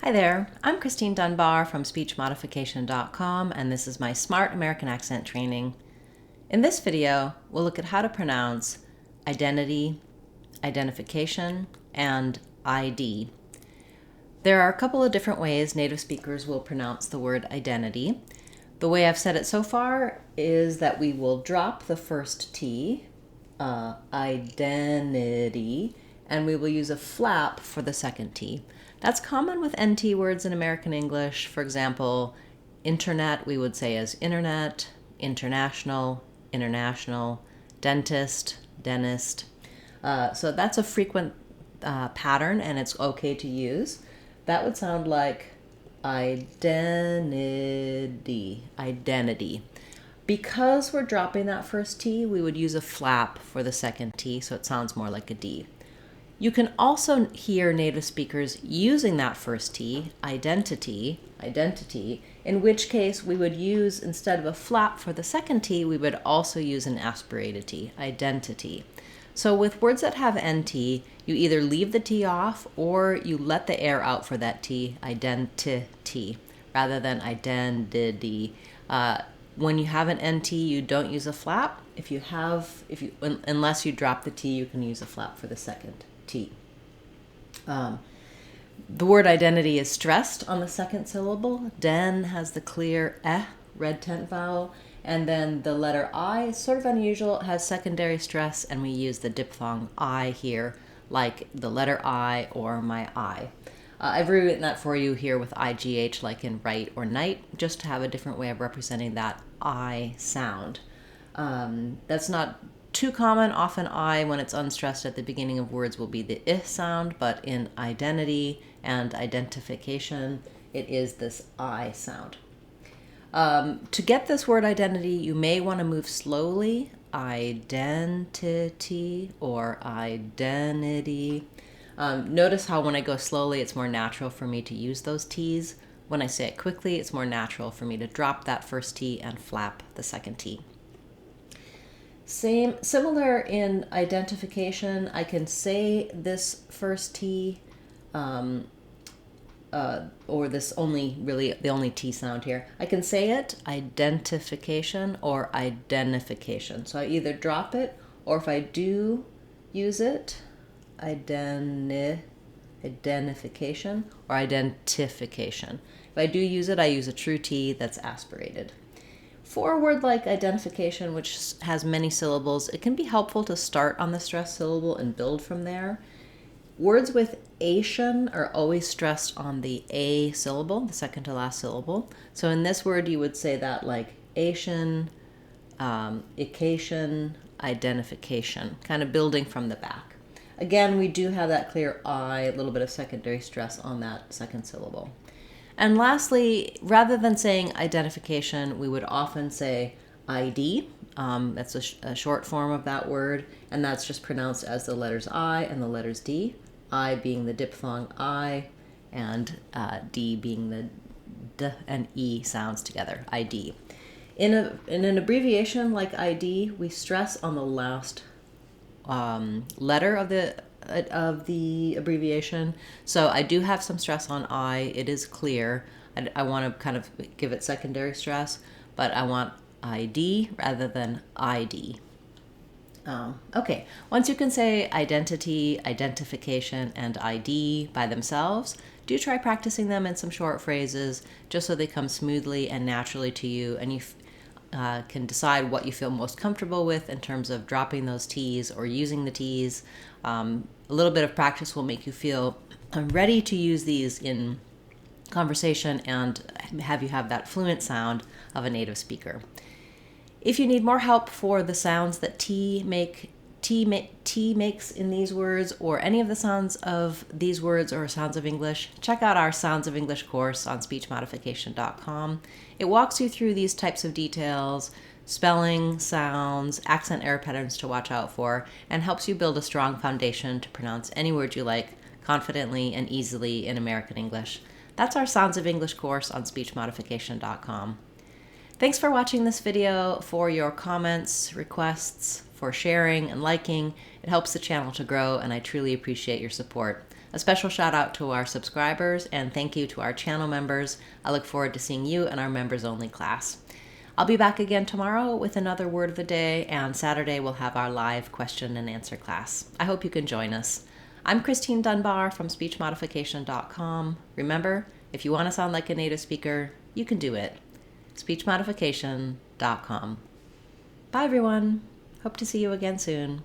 Hi there, I'm Christine Dunbar from SpeechModification.com, and this is my Smart American Accent training. In this video, we'll look at how to pronounce identity, identification, and ID. There are a couple of different ways native speakers will pronounce the word identity. The way I've said it so far is that we will drop the first T, identity, and we will use a flap for the second T. That's common with NT words in American English. For example, internet we would say as internet, international, international, dentist, dentist. So that's a frequent pattern, and it's okay to use. That would sound like identity, identity. Because we're dropping that first T, we would use a flap for the second T, so it sounds more like a D. You can also hear native speakers using that first T, identity, in which case we would use, instead of a flap for the second T, we would also use an aspirated T, identity. So with words that have NT, you either leave the T off or you let the air out for that T, identity, rather than identity. When you have an NT, you don't use a flap. Unless you drop the T, you can use a flap for the second T. The word identity is stressed on the second syllable. Den has the clear red tent vowel, and then the letter I is sort of unusual. It has secondary stress, and we use the diphthong I here, like the letter I or my I. I've rewritten that for you here with IGH, like in right or night, just to have a different way of representing that I sound. That's not too common. Often I, when it's unstressed at the beginning of words, will be the I sound, but in identity and identification, it is this I sound. To get this word identity, you may want to move slowly, identity or identity. Notice how when I go slowly, it's more natural for me to use those T's. When I say it quickly, it's more natural for me to drop that first T and flap the second T. Similar in identification, I can say this first T, or this the only T sound here. I can say it, identification or identification. So I either drop it, or if I do use it, identification or identification. If I do use it, I use a true T that's aspirated. For a word like identification, which has many syllables, it can be helpful to start on the stressed syllable and build from there. Words with ation are always stressed on the A syllable, the second to last syllable. So in this word, you would say that like ation, ication, identification, kind of building from the back. Again, we do have that clear I, a little bit of secondary stress on that second syllable. And lastly, rather than saying identification, we would often say ID. That's a short form of that word, and that's just pronounced as the letters I and the letters D. I being the diphthong I, and D being the D and E sounds together, ID. In an abbreviation like ID, we stress on the last letter of the abbreviation. So I do have some stress on I. It is clear. I want to kind of give it secondary stress, but I want ID rather than ID. Okay, once you can say identity, identification, and ID by themselves, do try practicing them in some short phrases just so they come smoothly and naturally to you, and you can decide what you feel most comfortable with in terms of dropping those T's or using the T's. A little bit of practice will make you feel ready to use these in conversation and have you have that fluent sound of a native speaker. If you need more help for the sounds that T makes in these words, or any of the sounds of these words or sounds of English, check out our Sounds of English course on SpeechModification.com. It walks you through these types of details, spelling, sounds, accent error patterns to watch out for, and helps you build a strong foundation to pronounce any word you like confidently and easily in American English. That's our Sounds of English course on SpeechModification.com. Thanks for watching this video. For your comments, requests, for sharing and liking. It helps the channel to grow, and I truly appreciate your support. A special shout out to our subscribers and thank you to our channel members. I look forward to seeing you in our members only class. I'll be back again tomorrow with another word of the day, and Saturday we'll have our live question and answer class. I hope you can join us. I'm Christine Dunbar from speechmodification.com. Remember, if you want to sound like a native speaker, you can do it. speechmodification.com. Bye everyone. Hope to see you again soon.